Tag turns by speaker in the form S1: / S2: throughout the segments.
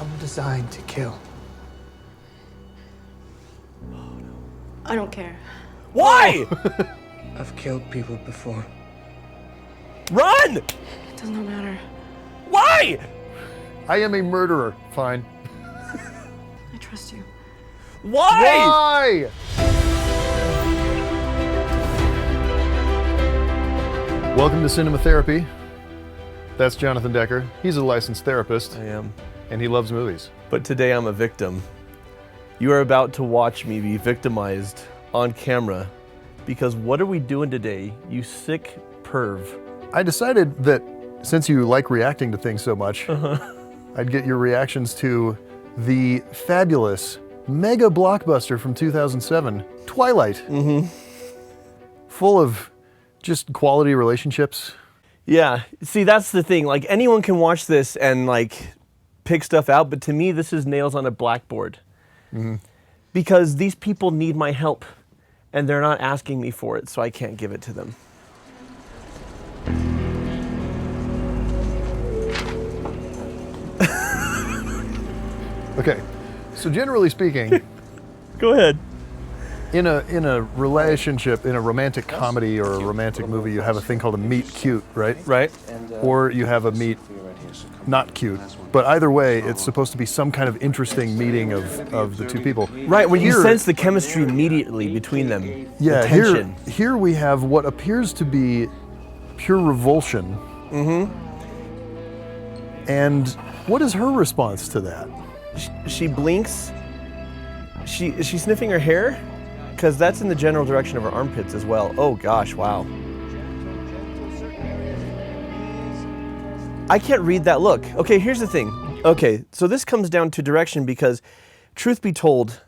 S1: I'm designed to kill.
S2: I don't care.
S3: Why?
S1: I've killed people before.
S3: Run!
S2: It does not matter.
S3: Why?
S4: I am a murderer. Fine.
S2: I trust you.
S3: Why?
S4: Why? Welcome to Cinema Therapy. That's Jonathan Decker. He's a licensed therapist.
S3: I am.
S4: And he loves movies.
S3: But today I'm a victim. You are about to watch me be victimized on camera because what are we doing today, you sick perv?
S4: I decided that since you like reacting to things so much, I'd get your reactions to the fabulous mega blockbuster from 2007, Twilight. Full of just quality relationships.
S3: Yeah, see, that's the thing. Like, anyone can watch this and like pick stuff out, but to me, this is nails on a blackboard. Because these people need my help, and they're not asking me for it, so I can't give it to them.
S4: Okay, so generally speaking,
S3: Go ahead.
S4: in a relationship, in a romantic comedy or a romantic movie, you have a thing called a meet cute, right?
S3: Right?
S4: Or you have a meet not cute. But either way, it's supposed to be some kind of interesting meeting of the two people.
S3: Right, when you
S4: Here-
S3: sense the chemistry immediately between them.
S4: Yeah,
S3: the tension.
S4: here we have what appears to be pure revulsion. And what is her response to that?
S3: She blinks. Is she sniffing her hair? Because that's in the general direction of her armpits as well. Oh gosh, wow. I can't read that look. Okay, here's the thing. Okay, so this comes down to direction because, truth be told,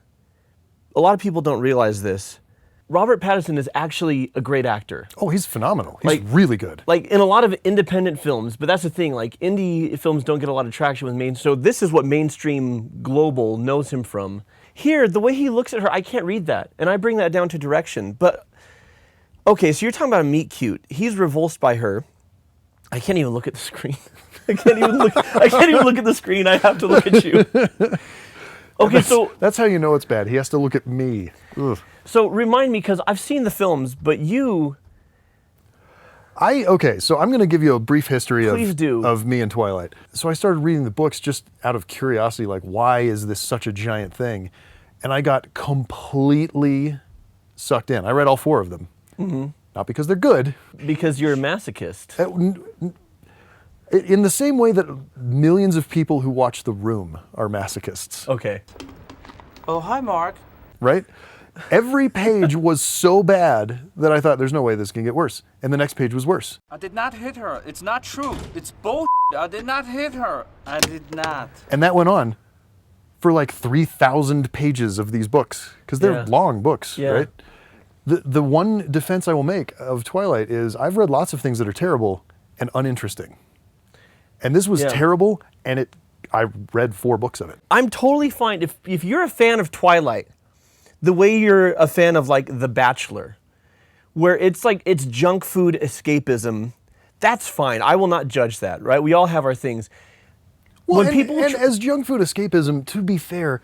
S3: a lot of people don't realize this. Robert Pattinson is actually a great actor.
S4: Oh, he's phenomenal. He's
S3: Like-
S4: really good.
S3: Like in a lot of independent films, but that's the thing, like indie films don't get a lot of traction with so this is what mainstream global knows him from. Here, the way he looks at her, I can't read that, and I bring that down to direction. But, okay, so you're talking about a meet cute. He's revulsed by her. I can't even look at the screen. I can't even look at the screen, I have to look at you. Okay,
S4: That's how you know it's bad. He has to look at me. Ugh.
S3: so remind me, because I've seen the films, but you,
S4: Okay, so I'm going to give you a brief history
S3: Please do.
S4: of me and Twilight. So I started reading the books just out of curiosity, like, why is this such a giant thing? And I got completely sucked in. I read all 4 of them. Not because they're good.
S3: because you're a masochist.
S4: In the same way that millions of people who watch The Room are masochists,
S3: Okay.
S1: Oh, hi, Mark.
S4: right? Every page was so bad that I thought, there's no way this can get worse. And the next page was worse.
S1: I did not hit her. It's not true. It's bullshit. I did not hit her. I did not.
S4: And that went on for like 3,000 pages of these books, because they're
S3: Yeah.
S4: long books,
S3: Yeah.
S4: right? The one defense I will make of Twilight is I've read lots of things that are terrible and uninteresting. And this was
S3: Yeah.
S4: terrible, and I read 4 books of it.
S3: I'm totally fine. If you're a fan of Twilight, the way you're a fan of like The Bachelor, where it's like it's junk food escapism, that's fine. I will not judge that, right? We all have our things.
S4: Well,
S3: When
S4: and,
S3: people
S4: and as junk food escapism, to be fair,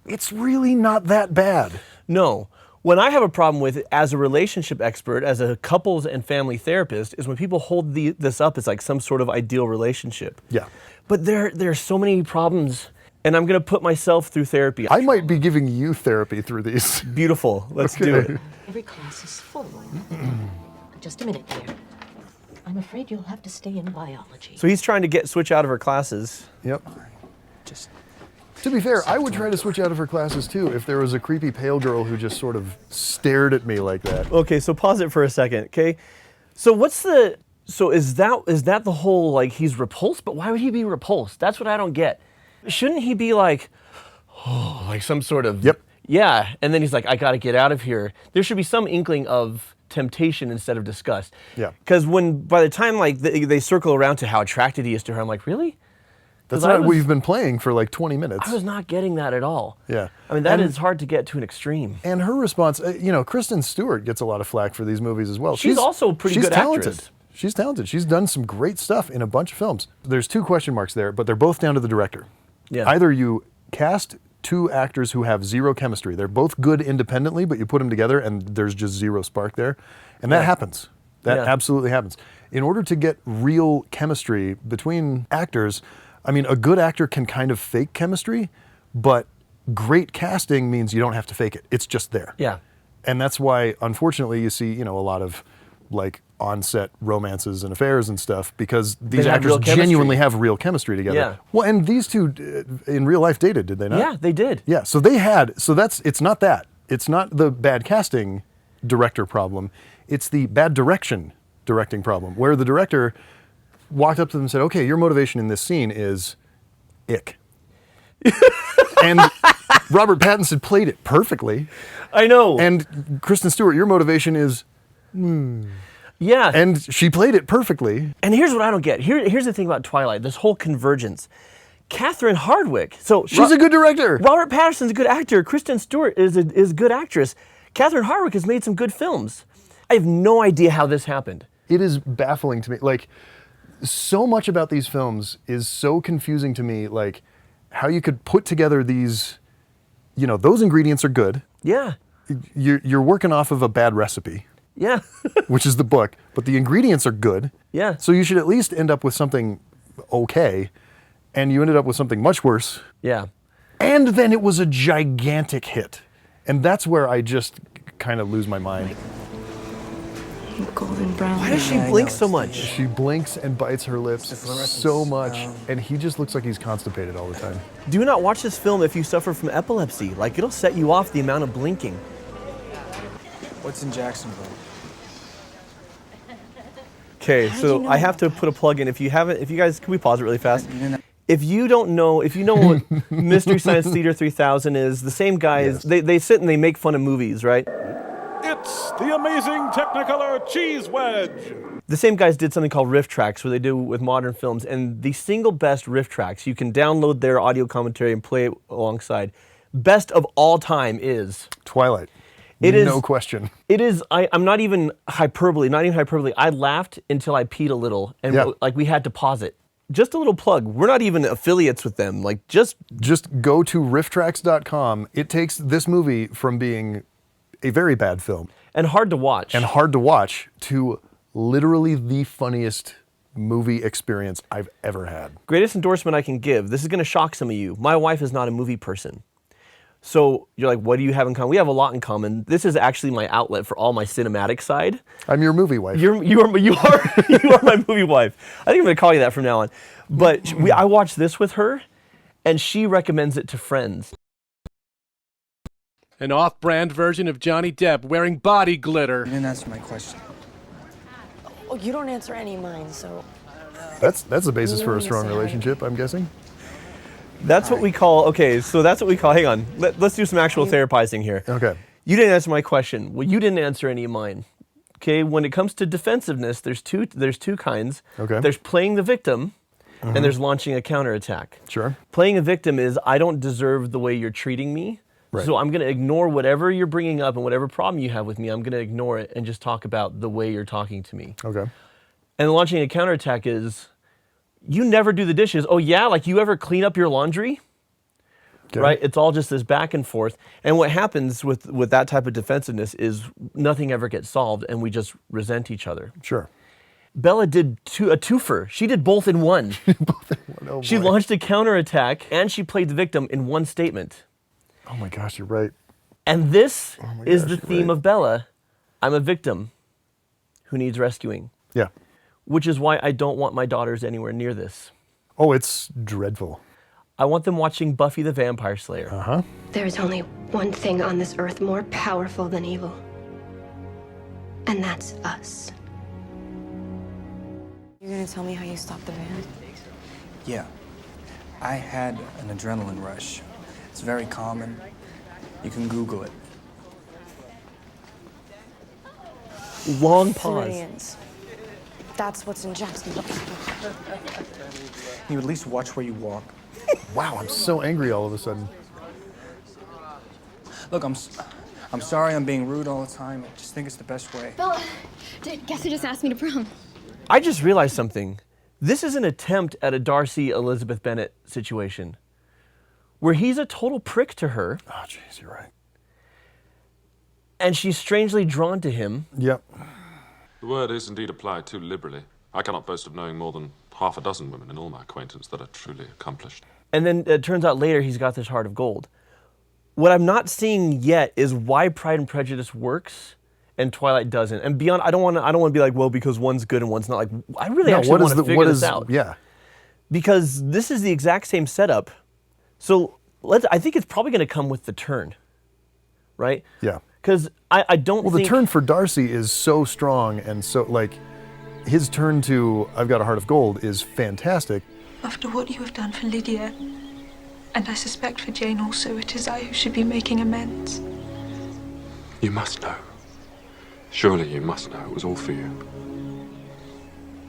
S4: it's really not that bad.
S3: No. When I have a problem with it as a relationship expert, as a couples and family therapist, is when people hold this up as like some sort of ideal relationship.
S4: Yeah.
S3: But there are so many problems, and I'm going to put myself through therapy.
S4: I might be giving you therapy through these.
S3: Beautiful. Let's do
S4: Okay.
S3: it.
S5: Every class is full. Just a minute, dear. I'm afraid you'll have to stay in biology.
S3: So he's trying to switch out of her classes.
S4: Yep.
S1: Just
S4: To be fair, I would try to switch out of her classes too if there was a creepy pale girl who just sort of stared at me like that.
S3: Okay, so pause it for a second, okay? So is that the whole, like, he's repulsed, but why would he be repulsed? That's what I don't get. Shouldn't he be like, oh, like some sort of,
S4: Yep.
S3: yeah, and then he's like, I gotta get out of here. There should be some inkling of temptation instead of disgust.
S4: Yeah.
S3: Because by the time like they circle around to how attracted he is to her, I'm like, really?
S4: That's
S3: 'Cause I
S4: not
S3: was-
S4: we've been playing for like 20 minutes.
S3: I was not getting that at all.
S4: Yeah.
S3: I mean, that
S4: And-
S3: is hard to get to an extreme.
S4: And her response, Kristen Stewart gets a lot of flack for these movies as well.
S3: She's also a pretty
S4: she's
S3: good
S4: talented.
S3: actress.
S4: She's talented. She's done some great stuff in a bunch of films. There's 2 question marks there, but they're both down to the director.
S3: Yeah.
S4: Either you cast two actors who have zero chemistry. They're both good independently, but you put them together and there's just zero spark there. And that happens. That absolutely happens. In order to get real chemistry between actors, I mean, a good actor can kind of fake chemistry, but great casting means you don't have to fake it. It's just there.
S3: Yeah.
S4: And that's why, unfortunately, you see, a lot of like on-set romances and affairs and stuff, because these
S3: have
S4: actors
S3: real chemistry.
S4: genuinely have real chemistry together.
S3: Yeah.
S4: Well, and these two in real life dated, did they not?
S3: Yeah, they did.
S4: Yeah, so they had, it's not that. It's not the bad casting director problem. It's the bad directing problem, where the director walked up to them and said, okay, your motivation in this scene is ick. And Robert Pattinson played it perfectly.
S3: I know.
S4: And Kristen Stewart, your motivation is,
S3: yeah.
S4: and she played it perfectly.
S3: And here's what I don't get. Here's the thing about Twilight, this whole convergence. Catherine Hardwicke. So
S4: She's a good director.
S3: Robert Pattinson's a good actor. Kristen Stewart is a good actress. Catherine Hardwicke has made some good films. I have no idea how this happened.
S4: It is baffling to me. Like, so much about these films is so confusing to me, like how you could put together these, those ingredients are good.
S3: Yeah.
S4: You're working off of a bad recipe.
S3: Yeah.
S4: Which is the book, but the ingredients are good.
S3: Yeah.
S4: So you should at least end up with something okay, and you ended up with something much worse.
S3: Yeah.
S4: And then it was a gigantic hit. And that's where I just kind of lose my mind.
S2: Golden brown.
S3: Why does she blink so much?
S4: She blinks and bites her lips so much, and he just looks like he's constipated all the time.
S3: Do not watch this film if you suffer from epilepsy. Like, it'll set you off the amount of blinking.
S6: What's in Jacksonville?
S3: Okay, so I have to put a plug in. If you guys, can we pause it really fast? If you don't know, if you know what Mystery Science Theater 3000 is, the same guys, they sit and they make fun of movies, right?
S7: It's the amazing Technicolor Cheese Wedge.
S3: The same guys did something called riff tracks, where they do with modern films, and the single best riff tracks, you can download their audio commentary and play it alongside. Best of all time is
S4: Twilight.
S3: It is
S4: no question.
S3: It is. I'm not even hyperbole. I laughed until I peed a little, and like we had to pause it. Just a little plug. We're not even affiliates with them. Like just
S4: go to rifftracks.com. It takes this movie from being a very bad film
S3: and hard to watch
S4: to literally the funniest movie experience I've ever had.
S3: Greatest endorsement I can give. This is going to shock some of you. My wife is not a movie person. So you're like, what do you have in common? We have a lot in common. This is actually my outlet for all my cinematic side.
S4: I'm your movie wife.
S3: You are my movie wife. I think I'm going to call you that from now on. But I watched this with her, and she recommends it to friends.
S7: An off-brand version of Johnny Depp wearing body glitter.
S6: You didn't answer my question.
S8: Oh, you don't answer any of mine, so...
S4: That's the basis for a strong relationship, I'm guessing.
S3: That's what we call, hang on, let's do some actual therapizing here.
S4: Okay.
S3: You didn't answer my question. Well, you didn't answer any of mine. Okay, when it comes to defensiveness, there's two kinds.
S4: Okay.
S3: There's playing the victim, and there's launching a counterattack.
S4: Sure.
S3: Playing a victim is, I don't deserve the way you're treating me, so I'm going to ignore whatever you're bringing up and whatever problem you have with me, I'm going to ignore it and just talk about the way you're talking to me.
S4: Okay.
S3: And launching a counterattack is, you never do the dishes. Oh yeah, like you ever clean up your laundry? Okay. Right? It's all just this back and forth. And what happens with that type of defensiveness is nothing ever gets solved and we just resent each other.
S4: Sure.
S3: Bella did a twofer. She did both in one.
S4: Oh,
S3: she launched a counterattack and she played the victim in one statement.
S4: Oh my gosh, you're right.
S3: And this is the theme of Bella. I'm a victim who needs rescuing.
S4: Yeah.
S3: Which is why I don't want my daughters anywhere near this.
S4: Oh, it's dreadful.
S3: I want them watching Buffy the Vampire Slayer.
S4: Uh-huh.
S9: There's only one thing on this earth more powerful than evil. And that's us.
S8: You're gonna tell me how you stopped the band?
S6: Yeah. I had an adrenaline rush. It's very common. You can Google it.
S3: Long pause.
S8: Civilians. That's what's in Jacksonville.
S6: You at least watch where you walk.
S4: Wow, I'm so angry all of a sudden.
S6: Look, I'm sorry I'm being rude all the time. I just think it's the best way.
S9: Bella, guess who just asked me to prom?
S3: I just realized something. This is an attempt at a Darcy Elizabeth Bennet situation. where he's a total prick to her.
S4: Oh, jeez, you're right.
S3: And she's strangely drawn to him.
S4: Yep.
S10: The word is indeed applied too liberally. I cannot boast of knowing more than half a dozen women in all my acquaintance that are truly accomplished.
S3: And then it turns out later he's got this heart of gold. What I'm not seeing yet is why Pride and Prejudice works and Twilight doesn't. And beyond, I don't want to be like, well, because one's good and one's not. Like, I really actually want to figure this out.
S4: Yeah.
S3: Because this is the exact same setup. So I think it's probably going to come with the turn, right?
S4: Yeah.
S3: Because I don't think...
S4: Well, the turn for Darcy is so strong, and so, like, his turn to I've Got a Heart of Gold is fantastic.
S11: After what you have done for Lydia, and I suspect for Jane also, it is I who should be making amends.
S10: You must know. Surely you must know it was all for you.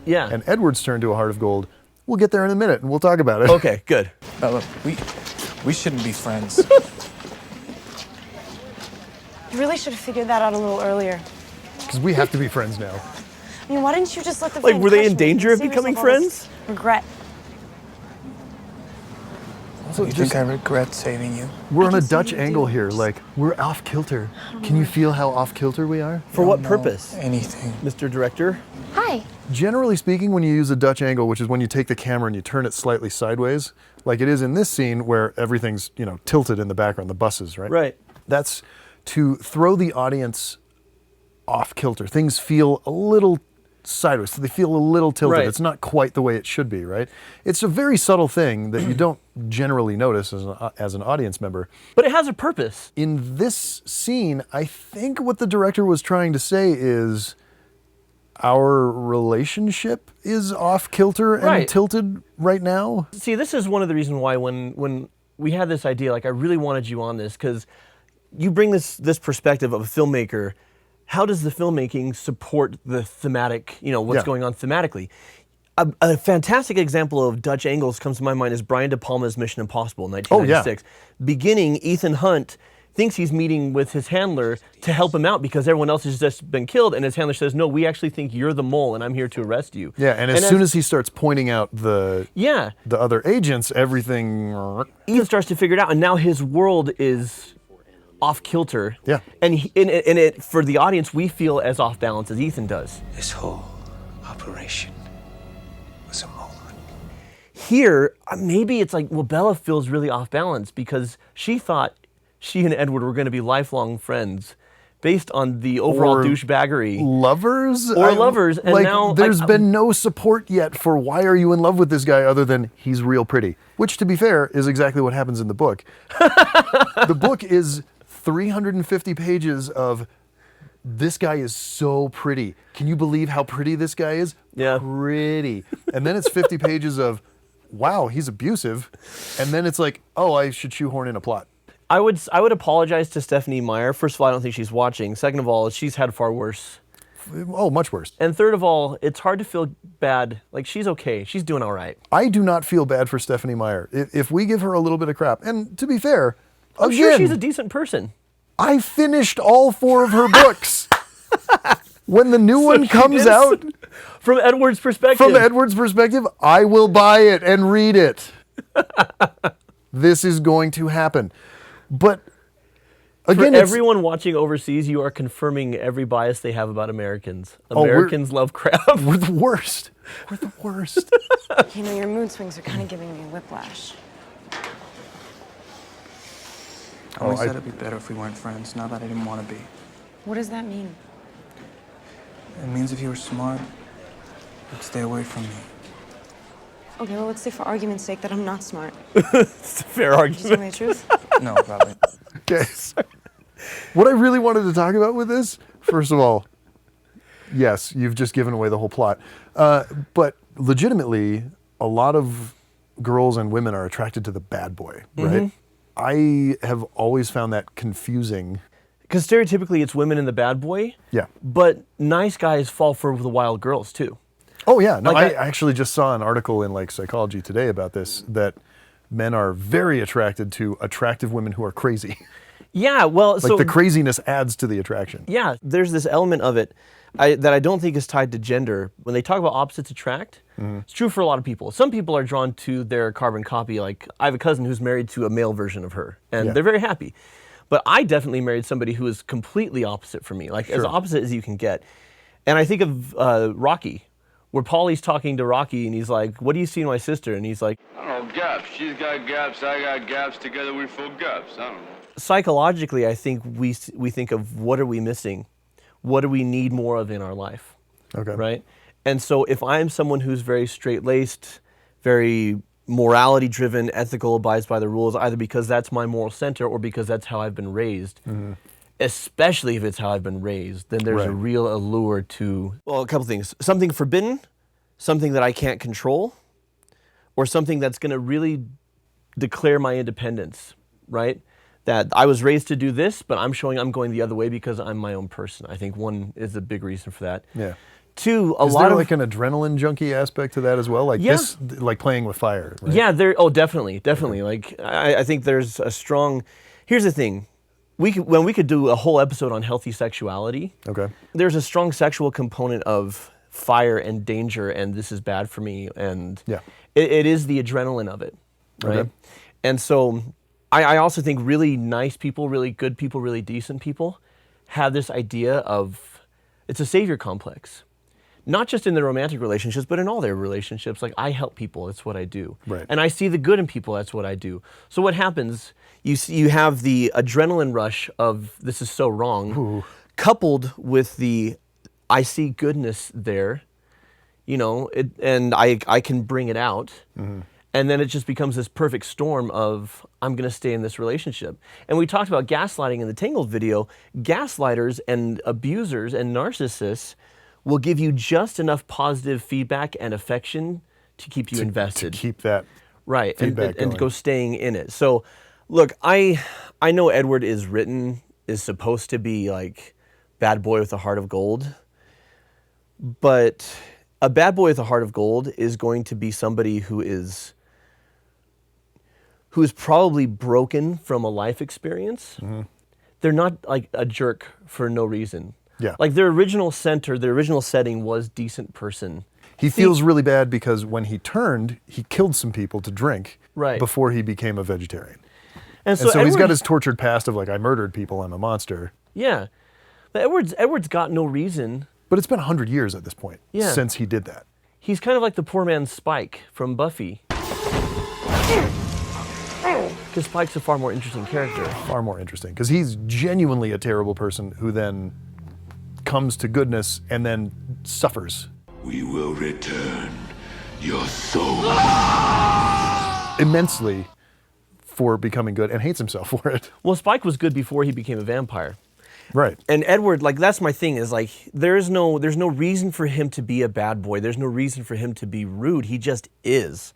S3: Yeah.
S4: And Edward's turn to a Heart of Gold, we'll get there in a minute, and we'll talk about it.
S3: Okay, good.
S6: Bella, we shouldn't be friends.
S8: You really should have figured that out a little earlier.
S4: Because we have to be friends now.
S8: I mean, why didn't you just let the
S3: Like,
S8: flame
S3: were they
S8: crush
S3: in
S8: me
S3: danger
S8: and
S3: of
S8: save
S3: becoming
S8: yourself all this
S3: friends?
S8: Regret.
S6: So you think I regret saving you?
S4: We're on a Dutch angle here, like, we're off kilter. Can you feel how off kilter we are?
S3: For what purpose?
S6: Anything.
S3: Mr. Director?
S9: Hi.
S4: Generally speaking, when you use a Dutch angle, which is when you take the camera and you turn it slightly sideways, like it is in this scene where everything's, tilted in the background, the buses, right?
S3: Right.
S4: That's to throw the audience off kilter. Things feel a little sideways, so they feel a little tilted.
S3: Right.
S4: It's not quite the way it should be, right? It's a very subtle thing that you don't generally notice as an audience member.
S3: But it has a purpose.
S4: In this scene, I think what the director was trying to say is our relationship is off kilter and tilted right now.
S3: See, this is one of the reasons why when we had this idea, like I really wanted you on this, because you bring this perspective of a filmmaker. How does the filmmaking support the thematic, what's going on thematically? A fantastic example of Dutch angles comes to my mind is Brian De Palma's Mission Impossible, 1996. Beginning, Ethan Hunt thinks he's meeting with his handler to help him out because everyone else has just been killed, and his handler says, no, we actually think you're the mole, and I'm here to arrest you.
S4: Yeah, and as soon as he starts pointing out the other agents, everything...
S3: Ethan starts to figure it out, and now his world is off kilter.
S4: Yeah.
S3: And in it, for the audience, we feel as off balance as Ethan does.
S6: This whole operation was a mole.
S3: Here, maybe it's like, well, Bella feels really off balance because she thought she and Edward were going to be lifelong friends based on the overall douchebaggery.
S4: Lovers?
S3: Lovers. And
S4: like,
S3: now
S4: there's been no support yet for why are you in love with this guy other than he's real pretty. Which, to be fair, is exactly what happens in the book. The book is 350 pages of this guy is so pretty. Can you believe how pretty this guy is?
S3: Yeah.
S4: Pretty. And then it's 50 pages of, wow, he's abusive. And then it's like, oh, I should shoehorn in a plot.
S3: I would apologize to Stephanie Meyer. First of all, I don't think she's watching. Second of all, she's had far worse.
S4: Oh, much worse.
S3: And third of all, it's hard to feel bad. Like, she's okay. She's doing all right.
S4: I do not feel bad for Stephanie Meyer. If we give her a little bit of crap, and to be fair,
S3: I'm sure she's a decent person.
S4: I finished all 4 of her books. When the new one comes out...
S3: From Edward's perspective,
S4: I will buy it and read it. This is going to happen. But again,
S3: for everyone watching overseas, you are confirming every bias they have about Americans. Americans love crap.
S4: We're the worst. We're the worst.
S8: Your mood swings are kind of giving me whiplash.
S6: I always said it'd be better if we weren't friends, not that I didn't want to be.
S8: What does that mean?
S6: It means if you were smart, you'd stay away from me.
S8: Okay, well, let's say for argument's sake that I'm not smart.
S3: It's a fair
S8: Did you tell me
S3: argument.
S8: the truth?
S6: No, probably.
S4: Okay. What I really wanted to talk about with this, first of all, yes, you've just given away the whole plot. But legitimately, a lot of girls and women are attracted to the bad boy, right? I have always found that confusing.
S3: Because stereotypically, it's women and the bad boy.
S4: Yeah.
S3: But nice guys fall for the wild girls, too.
S4: Oh, yeah. No,
S3: Like
S4: I actually just saw an article in Psychology Today about this, that men are very attracted to attractive women who are crazy.
S3: Yeah, well,
S4: Like
S3: so
S4: the craziness adds to the attraction.
S3: yeah, there's this element of it that I don't think is tied to gender. When they talk about opposites attract, it's true for a lot of people. Some people are drawn to their carbon copy. Like I have a cousin who's married to a male version of her, and they're very happy. But I definitely married somebody who is completely opposite from me, like as opposite as you can get. And I think of Rocky, where Paulie's talking to Rocky, and he's like, "What do you see in my sister?" And he's like,
S12: I don't know, gaps. She's got gaps, I got gaps, together we fill gaps. I don't know.
S3: psychologically, I think we think of what are we missing? What do we need more of in our life?
S4: Okay.
S3: Right? And so if I'm someone who's very straight-laced, very morality-driven, ethical, abides by the rules, either because that's my moral center or because that's how I've been raised, especially if it's how I've been raised, then there's a real allure to, well, a couple things. Something forbidden, something that I can't control, or something that's going to really declare my independence, right? That I was raised to do this, but I'm showing I'm going the other way because I'm my own person. I think one is a big reason for that.
S4: Yeah.
S3: Two,
S4: is there like an adrenaline junkie aspect to that as well? Like this, like playing with fire, right?
S3: Yeah, definitely. Like, I think there's a strong, here's the thing. We could do a whole episode on healthy sexuality.
S4: Okay.
S3: There's a strong sexual component of fire and danger and this is bad for me. And it is the adrenaline of it, right?
S4: Okay.
S3: And so I also think really nice people, really good people, really decent people have this idea of, it's a savior complex. Not just in their romantic relationships, but in all their relationships. Like, I help people, that's what I do.
S4: Right.
S3: And I see the good in people, that's what I do. So what happens, you have the adrenaline rush of this is so wrong, coupled with the I see goodness there, you know, and I can bring it out. And then it just becomes this perfect storm of, I'm going to stay in this relationship. And we talked about gaslighting in the Tangled video. Gaslighters and abusers and narcissists will give you just enough positive feedback and affection to keep you invested.
S4: To keep that
S3: feedback and go staying in it. So, look, I know Edward is supposed to be like bad boy with a heart of gold, but a bad boy with a heart of gold is going to be somebody who is probably broken from a life experience. They're not like a jerk for no reason.
S4: Yeah.
S3: Like their original center, their original setting was decent person.
S4: He feels really bad because when he turned, he killed some people to drink before he became a vegetarian. And so he's got his tortured past of like, I murdered people, I'm a monster.
S3: Yeah. But Edward's got no reason.
S4: But it's been 100 years at this point since he did that.
S3: He's kind of like the poor man's Spike from Buffy. Because Spike's a far more interesting character.
S4: Far more interesting. Because he's genuinely a terrible person who then comes to goodness and then suffers.
S13: We will return your soul.
S4: Immensely for becoming good and hates himself for it.
S3: Well, Spike was good before he became a vampire.
S4: Right.
S3: And Edward, like, that's my thing, is like, there's no reason for him to be a bad boy. There's no reason for him to be rude. He just is.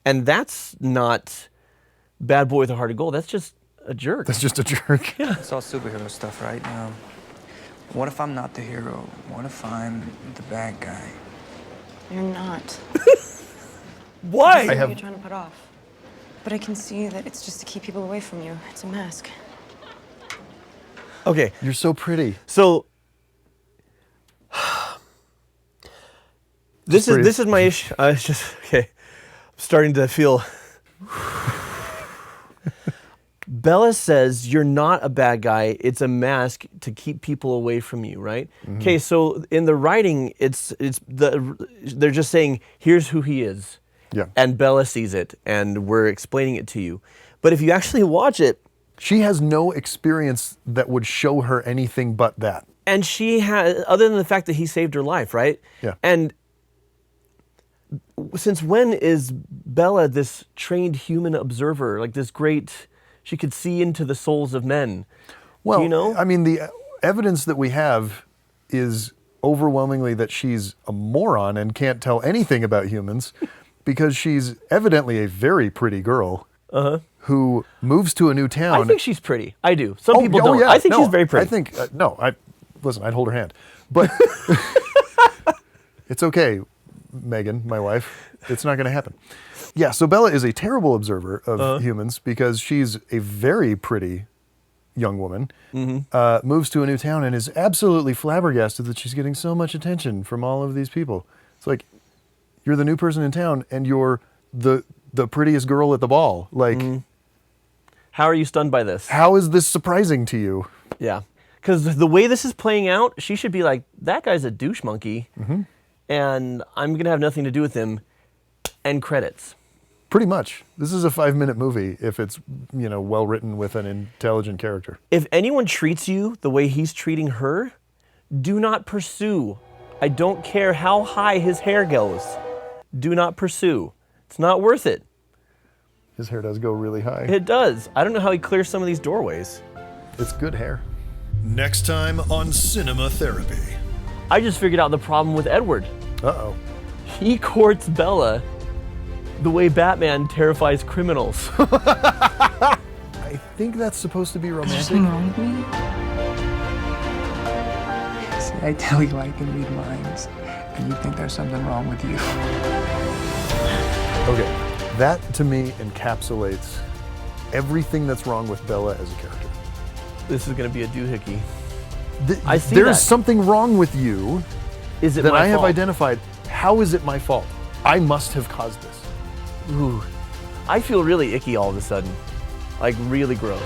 S3: And that's not bad boy with a heart of gold. That's just a jerk.
S4: That's just a jerk.
S3: Yeah.
S6: It's all superhero stuff, right? What if I'm not the hero? What if I'm the bad guy?
S2: You're not.
S3: Why?
S2: What are you trying to put off? But I can see that it's just to keep people away from you. It's a mask.
S3: Okay.
S4: You're so pretty.
S3: So this is my issue. It's just okay. I'm starting to feel. Bella says you're not a bad guy. It's a mask to keep people away from you, right? Okay, so in the writing, they're just saying here's who he is.
S4: Yeah.
S3: And Bella sees it, and we're explaining it to you. But if you actually watch it,
S4: she has no experience that would show her anything but that.
S3: And she has, other than the fact that he saved her life, right?
S4: Yeah.
S3: And since when is Bella this trained human observer, like this great, she could see into the souls of men?
S4: Well,
S3: you know?
S4: I mean, the evidence that we have is overwhelmingly that she's a moron and can't tell anything about humans because she's evidently a very pretty girl. Who moves to a new town.
S3: I think she's pretty. I do. Some people don't.
S4: Yeah.
S3: I think she's very pretty.
S4: I think, listen, I'd hold her hand. But it's okay, Megan, my wife. It's not going to happen. Yeah, so Bella is a terrible observer of humans because she's a very pretty young woman, moves to a new town and is absolutely flabbergasted that she's getting so much attention from all of these people. It's like, you're the new person in town and you're the prettiest girl at the ball. Like,
S3: how are you stunned by this?
S4: How is this surprising to you?
S3: Yeah. Because the way this is playing out, she should be like, that guy's a douche monkey, and I'm going to have nothing to do with him. End credits.
S4: Pretty much. This is a 5-minute movie if it's, well written with an intelligent character.
S3: If anyone treats you the way he's treating her, do not pursue. I don't care how high his hair goes. Do not pursue. It's not worth it.
S4: His hair does go really high.
S3: It does. I don't know how he clears some of these doorways.
S4: It's good hair.
S14: Next time on Cinema Therapy.
S3: I just figured out the problem with Edward.
S4: Uh-oh.
S3: He courts Bella the way Batman terrifies criminals.
S4: I think that's supposed to be romantic.
S6: Is there something wrong with me? See, I tell you I can read minds, and you think there's something wrong with you.
S4: Okay, that to me encapsulates everything that's wrong with Bella as a character.
S3: This is going to be a doohickey.
S4: I see there's something wrong with you
S3: is it
S4: that
S3: my
S4: I have
S3: fault?
S4: identified. How is it my fault? I must have caused this.
S3: Ooh, I feel really icky all of a sudden. Like really gross.